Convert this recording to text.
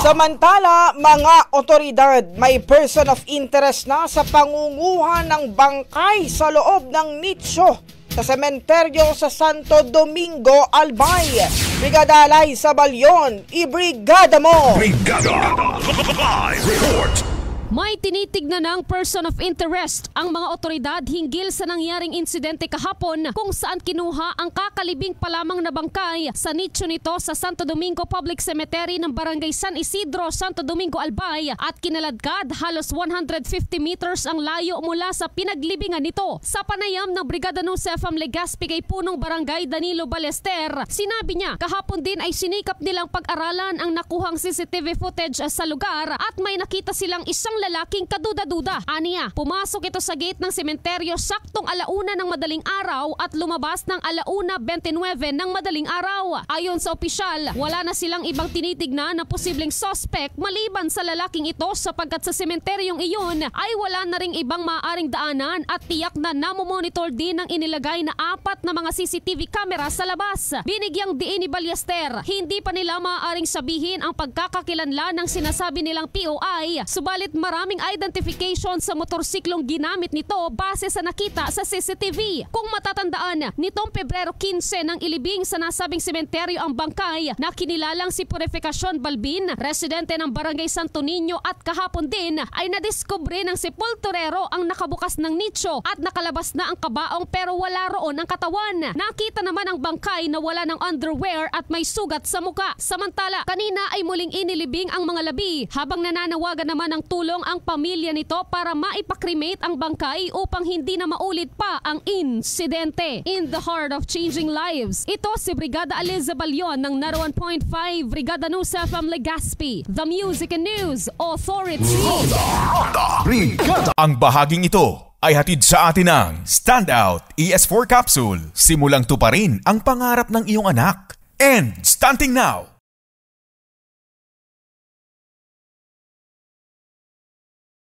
Samantala, mga otoridad may person of interest na sa pangunguha ng bangkay sa loob ng nicho sa sementeryo sa Santo Domingo, Albay. Brigada Alay sa Balyon, ibrigada mo! Brigada Live Report! May tinitignan ng person of interest ang mga otoridad hinggil sa nangyaring insidente kahapon kung saan kinuha ang kakalibing pa lamang na bangkay sa nicho nito sa Santo Domingo Public Cemetery ng Barangay San Isidro, Santo Domingo, Albay at kinaladkad halos 150 meters ang layo mula sa pinaglibingan nito. Sa panayam ng Brigada Nusefam Legazpi kay punong barangay Danilo Ballester, sinabi niya kahapon din ay sinikap nilang pag-aralan ang nakuhang CCTV footage sa lugar at may nakita silang isang lalaking kaduda-duda. Aniya, pumasok ito sa gate ng sementeryo saktong 1:00 ng madaling araw at lumabas ng 1:29 ng madaling araw. Ayon sa opisyal, wala na silang ibang tinitignan na posibleng suspect maliban sa lalaking ito sapagkat sa sementeryong iyon ay wala na ring ibang maaaring daanan at tiyak na namomonitor din ang inilagay na 4 na mga CCTV camera sa labas. Binigyang diin ni Ballester, hindi pa nila maaaring sabihin ang pagkakakilanlan ng sinasabi nilang POI, subalit maraming identification sa motorsiklong ginamit nito base sa nakita sa CCTV. Kung matatandaan, nitong Pebrero 15 nang ilibing sa nasabing sementeryo ang bangkay na kinilalang si Purificacion Balbin, residente ng Barangay Santo Niño at kahapon din ay nadiskubre ng sepulturero ang nakabukas ng nicho at nakalabas na ang kabaong pero wala roon ang katawan. Nakita naman ang bangkay na wala ng underwear at may sugat sa muka. Samantala, kanina ay muling inilibing ang mga labi habang nananawagan naman ng tulong ang pamilya nito para maipakremate ang bangkay upang hindi na maulit pa ang insidente. In the heart of changing lives, ito si Brigada Aliza Balyon ng Naro 1.5 Brigada Nusefam Legazpi, the Music and News Authority. Brigada. Ang bahaging ito ay hatid sa atin ng Standout ES4 Capsule. Simulang tuparin ang pangarap ng iyong anak. And starting now!